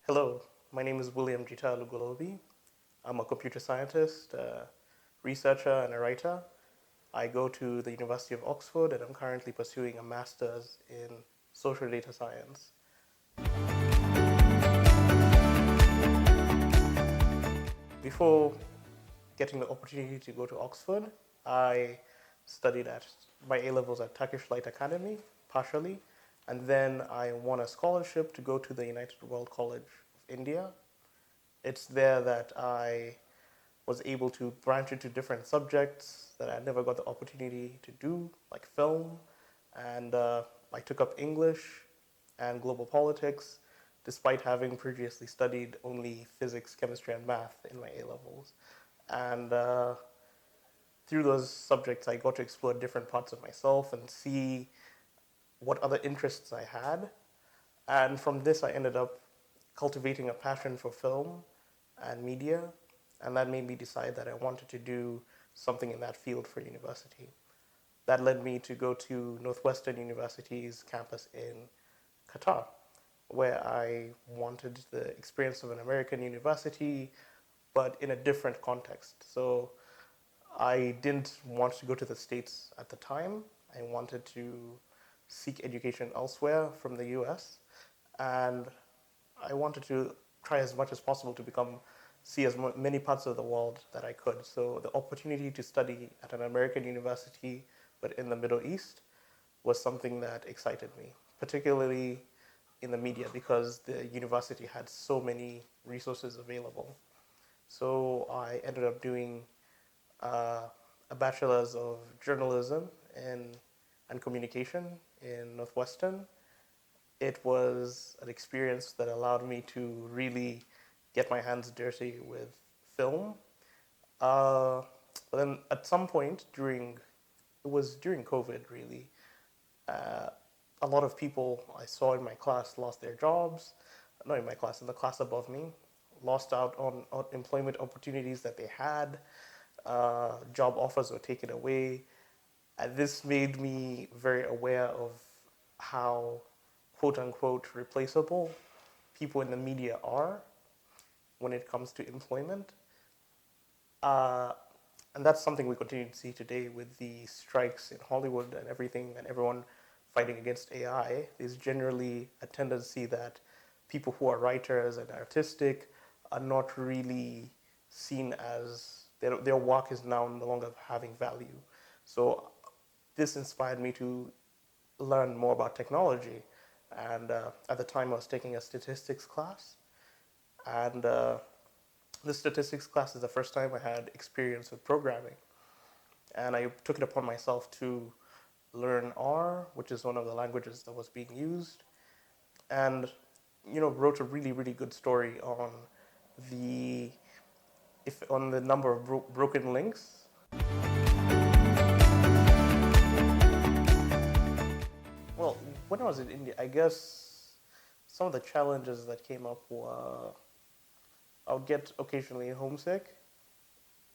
Hello, my name is William Jita Lugolobi. I'm a computer scientist, a researcher, and a writer. I go to the University of Oxford and I'm currently pursuing a master's in social data science. Before getting the opportunity to go to Oxford, I studied at my A levels at Turkish Light Academy, partially, and then I won a scholarship to go to the United World College of India. It's there that I was able to branch into different subjects that I never got the opportunity to do, like film, and I took up English and global politics, despite having previously studied only physics, chemistry, and math in my A levels. And through those subjects, I got to explore different parts of myself and see what other interests I had. And from this, I ended up cultivating a passion for film and media, and that made me decide that I wanted to do something in that field for university. That led me to go to Northwestern University's campus in Qatar, where I wanted the experience of an American university, but in a different context. So I didn't want to go to the States at the time. I wanted to seek education elsewhere from the US. And I wanted to try as much as possible to see as many parts of the world that I could. So the opportunity to study at an American university, but in the Middle East, was something that excited me, particularly in the media because the university had so many resources available. So I ended up doing uh, a bachelor's of journalism and communication in Northwestern. It was an experience that allowed me to really get my hands dirty with film. Uh, but then at some point it was during COVID really, uh, a lot of people I saw in my class lost their jobs, not in my class, in the class above me, lost out on employment opportunities that they had, job offers were taken away. And this made me very aware of how quote unquote replaceable people in the media are when it comes to employment. Uh, and that's something we continue to see today with the strikes in Hollywood and everything, and everyone fighting against AI. There's generally a tendency that people who are writers and artistic are not really seen as their work is now no longer having value. So this inspired me to learn more about technology. And at the time, I was taking a statistics class, and the statistics class is the first time I had experience with programming. And I took it upon myself to learn R, which is one of the languages that was being used, and wrote a really really good story on the if on the number of broken links. Well, when I was in India, I guess some of the challenges that came up were I would get occasionally homesick,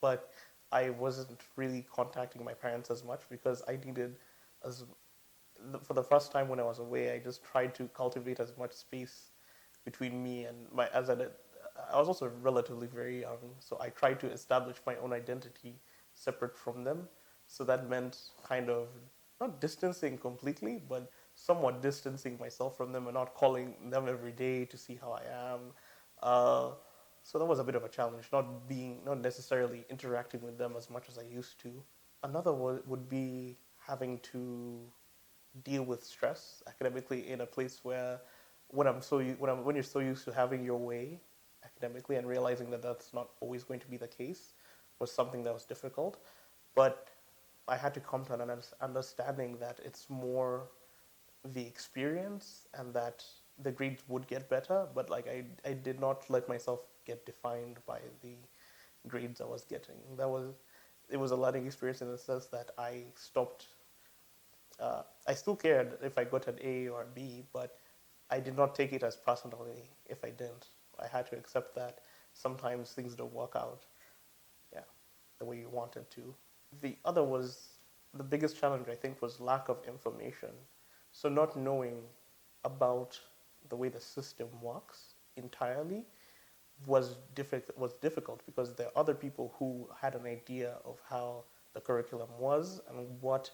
but I wasn't really contacting my parents as much because I needed as for the first time when I was away, I just tried to cultivate as much space between me and my as I was also relatively very young, so I tried to establish my own identity separate from them. So that meant kind of not distancing completely, but somewhat distancing myself from them and not calling them every day to see how I am. Uh, so that was a bit of a challenge, not necessarily interacting with them as much as I used to. Another would be having to deal with stress academically in a place where when you're so used to having your way academically and realizing that that's not always going to be the case was something that was difficult. But I had to come to an understanding that it's more the experience and that the grades would get better, but like I did not let myself get defined by the grades I was getting. It was a learning experience in the sense that I still cared if I got an A or a B, but I did not take it as personally if I didn't. I had to accept that sometimes things don't work out, yeah, the way you wanted to. The biggest challenge I think was lack of information. So not knowing about the way the system works entirely was difficult because there are other people who had an idea of how the curriculum was and what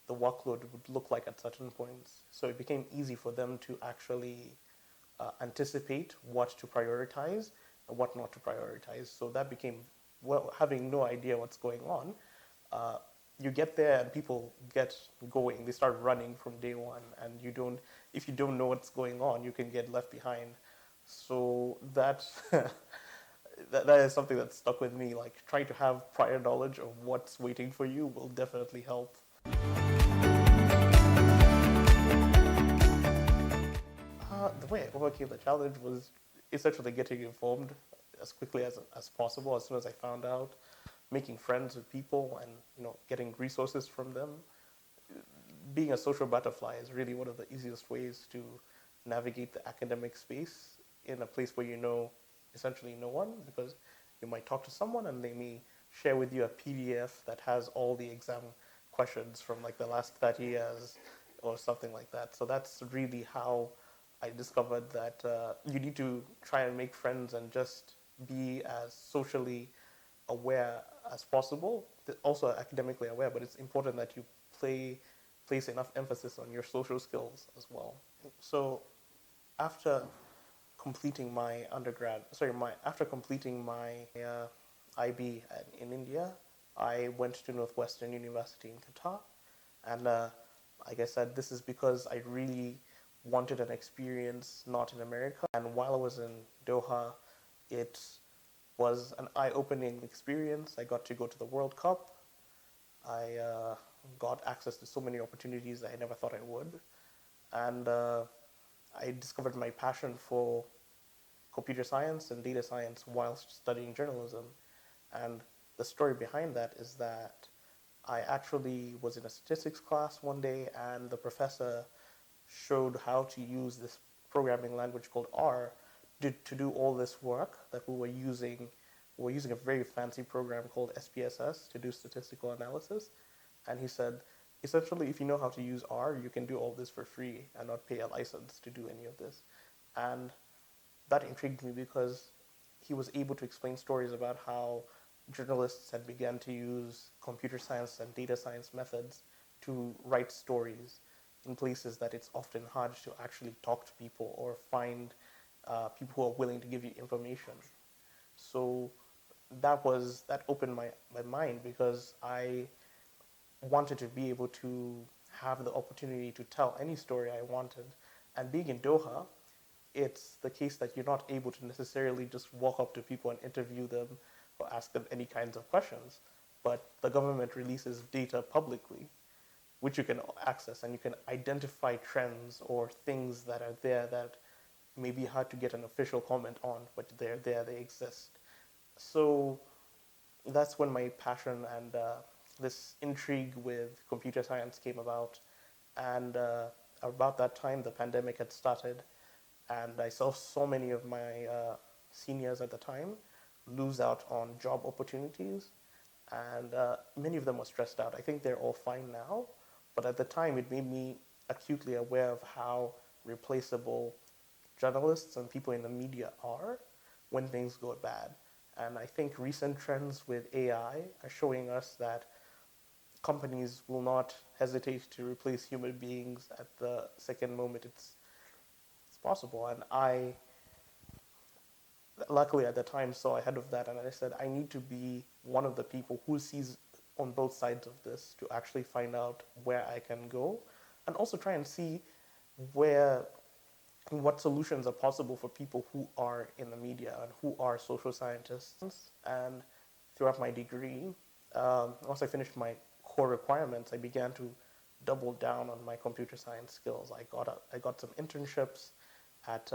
the workload would look like at certain points. So it became easy for them to actually anticipate what to prioritize and what not to prioritize. So that became, well, having no idea what's going on, uh, you get there and people get going. They start running from day one, and if you don't know what's going on, you can get left behind. So that that is something that stuck with me. Like trying to have prior knowledge of what's waiting for you will definitely help. The way I overcame the challenge was essentially getting informed as quickly as possible. As soon as I found out, making friends with people, and getting resources from them. Being a social butterfly is really one of the easiest ways to navigate the academic space in a place where you know essentially no one, because you might talk to someone and they may share with you a PDF that has all the exam questions from like the last 30 years or something like that. So that's really how I discovered that you need to try and make friends and just be as socially aware as possible, also academically aware, but it's important that you place enough emphasis on your social skills as well. So after completing my after completing my IB in India, I went to Northwestern University in Qatar, and like I said, this is because I really wanted an experience not in America. And while I was in Doha, it was an eye-opening experience. I got to go to the World Cup. I got access to so many opportunities I never thought I would. And I discovered my passion for computer science and data science while studying journalism. And the story behind that is that I actually was in a statistics class one day, and the professor showed how to use this programming language called R to do all this work that we were using. We were using a very fancy program called SPSS to do statistical analysis. And he said, essentially, if you know how to use R, you can do all this for free and not pay a license to do any of this. And that intrigued me because he was able to explain stories about how journalists had begun to use computer science and data science methods to write stories in places that it's often hard to actually talk to people or find people who are willing to give you information. So that opened my mind, because I wanted to be able to have the opportunity to tell any story I wanted. And being in Doha, it's the case that you're not able to necessarily just walk up to people and interview them or ask them any kinds of questions. But the government releases data publicly, which you can access, and you can identify trends or things that are there that may be hard to get an official comment on, but they're there, they exist. So that's when my passion and this intrigue with computer science came about. And about that time, the pandemic had started, and I saw so many of my seniors at the time lose out on job opportunities, and many of them were stressed out. I think they're all fine now, but at the time, it made me acutely aware of how replaceable journalists and people in the media are when things go bad. And I think recent trends with AI are showing us that companies will not hesitate to replace human beings at the second moment it's possible. And I, luckily at the time, saw ahead of that, and I said, I need to be one of the people who sees on both sides of this to actually find out where I can go, and also try and see where what solutions are possible for people who are in the media and who are social scientists. And throughout my degree, once I finished my core requirements, I began to double down on my computer science skills. I got some internships at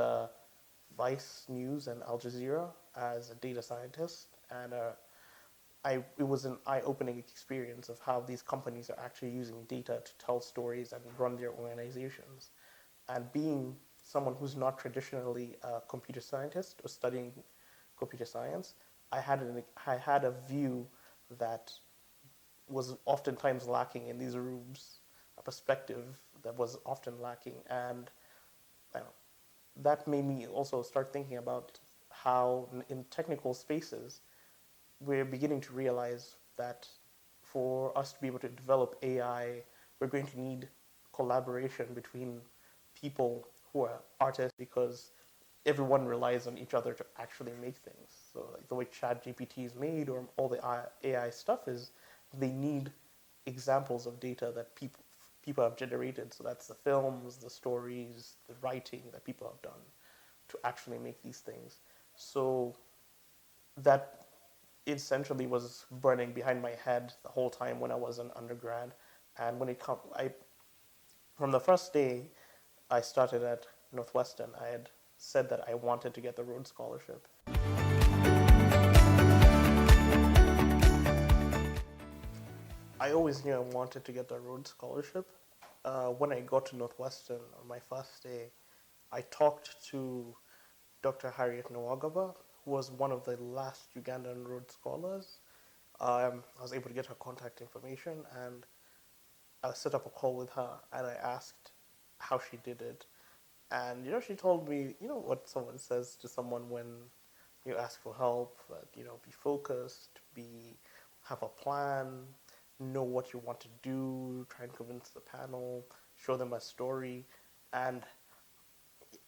Vice News and Al Jazeera as a data scientist, and it was an eye-opening experience of how these companies are actually using data to tell stories and run their organizations. And being someone who's not traditionally a computer scientist or studying computer science, I had a view that was oftentimes lacking in these rooms, a perspective that was often lacking. And that made me also start thinking about how in technical spaces we're beginning to realize that for us to be able to develop AI, we're going to need collaboration between people who are artists because everyone relies on each other to actually make things. So like the way ChatGPT is made or all the AI stuff is they need examples of data that people have generated. So that's the films, the stories, the writing that people have done to actually make these things. So that essentially was burning behind my head the whole time when I was an undergrad. And when it come, I from the first day I started at Northwestern, I had said that I wanted to get the Rhodes Scholarship. I always knew I wanted to get the Rhodes Scholarship. When I got to Northwestern on my first day, I talked to Dr. Harriet Nwagaba, who was one of the last Ugandan Rhodes Scholars. I was able to get her contact information and I set up a call with her and I asked how she did it. And she told me, what someone says to someone when you ask for help, be focused, have a plan, know what you want to do, try and convince the panel, show them a story. And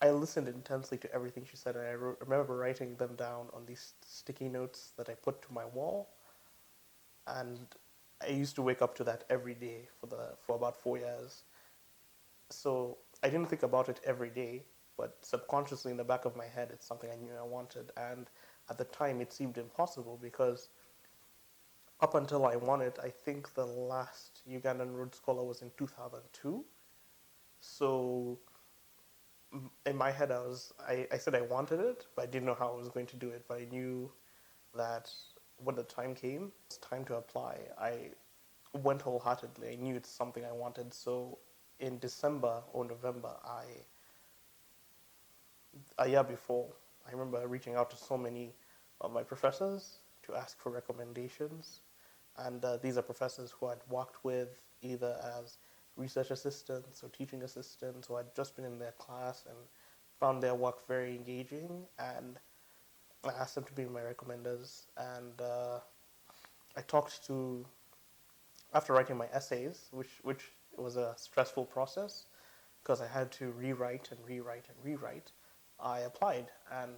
I listened intensely to everything she said, and I remember writing them down on these sticky notes that I put to my wall. And I used to wake up to that every day for about 4 years. So I didn't think about it every day, but subconsciously in the back of my head, it's something I knew I wanted. And at the time, it seemed impossible because up until I won it, I think the last Ugandan Rhodes Scholar was in 2002. So in my head, I said I wanted it, but I didn't know how I was going to do it. But I knew that when the time came, it's time to apply. I went wholeheartedly. I knew it's something I wanted. So in December or November, a year before, I remember reaching out to so many of my professors to ask for recommendations. And these are professors who I'd worked with either as research assistants or teaching assistants, who had just been in their class and found their work very engaging. And I asked them to be my recommenders. And I talked to, after writing my essays, which was a stressful process because I had to rewrite and rewrite and rewrite, I applied. And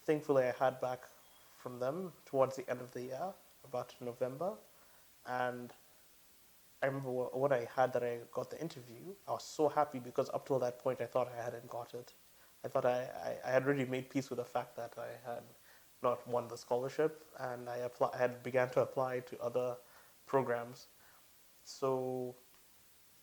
thankfully, I had back from them towards the end of the year, about November. And I remember when I had that I got the interview, I was so happy because up till that point, I thought I hadn't got it. I thought I had already made peace with the fact that I had not won the scholarship, and I had began to apply to other programs. So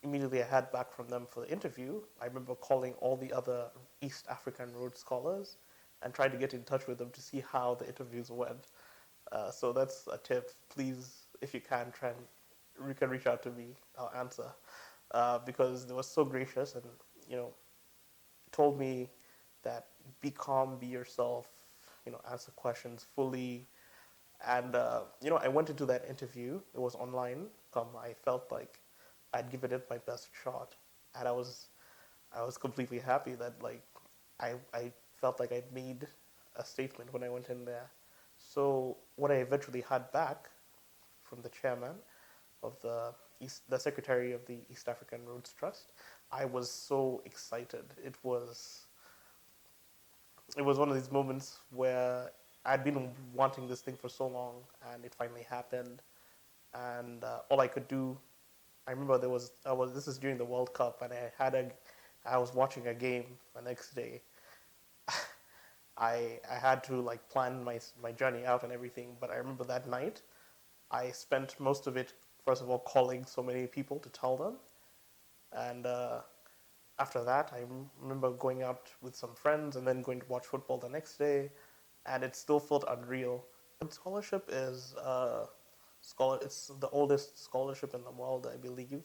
immediately I had back from them for the interview. I remember calling all the other East African Rhodes Scholars and tried to get in touch with them to see how the interviews went. So that's a tip. Please, if you can, you can reach out to me. I'll answer because they were so gracious and told me that be calm, be yourself, answer questions fully. And I went into that interview. It was online. I felt like I'd given it my best shot, and I was completely happy that I felt like I'd made a statement when I went in there. So what I eventually had back from the chairman of the secretary of the East African Rhodes Trust, I was so excited. It was one of these moments where I'd been wanting this thing for so long, and it finally happened. And all I could do, I remember this is during the World Cup, and I was watching a game the next day. I had to plan my journey out and everything, but I remember that night I spent most of it first of all calling so many people to tell them, and after that I remember going out with some friends and then going to watch football the next day, and it still felt unreal. The scholarship is it's the oldest scholarship in the world, I believe,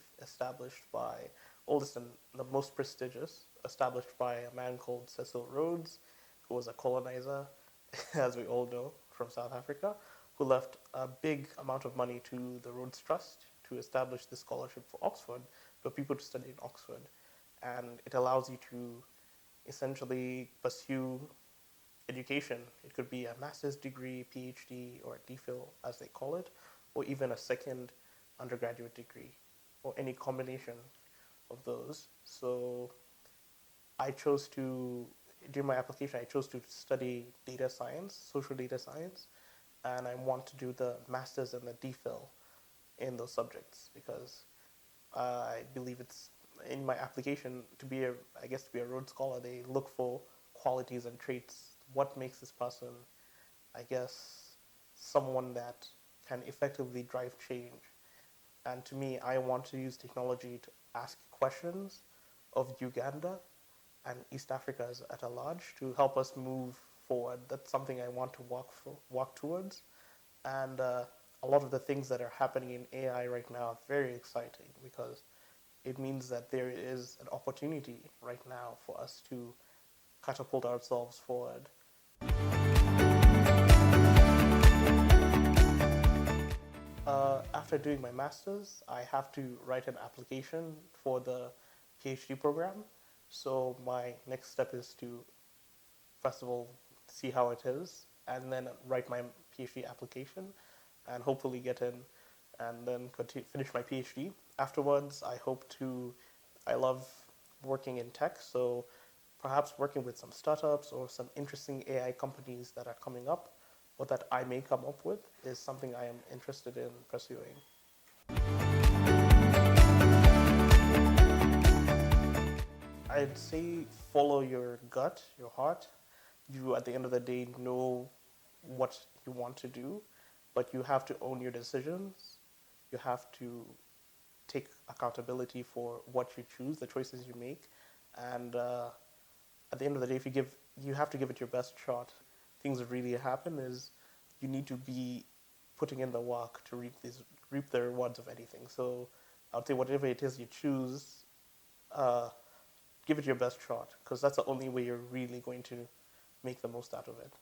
oldest and the most prestigious, established by a man called Cecil Rhodes, who was a colonizer, as we all know, from South Africa, who left a big amount of money to the Rhodes Trust to establish this scholarship for Oxford, for people to study in Oxford. And it allows you to essentially pursue education. It could be a master's degree, PhD, or a DPhil, as they call it, or even a second undergraduate degree, or any combination of those. So I chose to, during my application, I chose to study data science, social data science, and I want to do the master's and the DPhil in those subjects because I believe it's in my application to be a, I guess to be a Rhodes Scholar, they look for qualities and traits. What makes this person, I guess, someone that can effectively drive change? And to me, I want to use technology to ask questions of Uganda and East Africa as at a large to help us move forward. That's something I want to walk towards. And a lot of the things that are happening in AI right now are very exciting because it means that there is an opportunity right now for us to catapult ourselves forward. After doing my master's, I have to write an application for the PhD program. So my next step is to, first of all, see how it is, and then write my PhD application, and hopefully get in, and then finish my PhD. Afterwards, I hope to. I love working in tech, so perhaps working with some startups or some interesting AI companies that are coming up, or that I may come up with, is something I am interested in pursuing. I'd say follow your gut, your heart. You, at the end of the day, know what you want to do, but you have to own your decisions. You have to take accountability for what you choose, the choices you make, and at the end of the day, if you give, you have to give it your best shot. Things that really happen is you need to be putting in the work to reap the rewards of anything. So I would say whatever it is you choose, uh, give it your best shot because that's the only way you're really going to make the most out of it.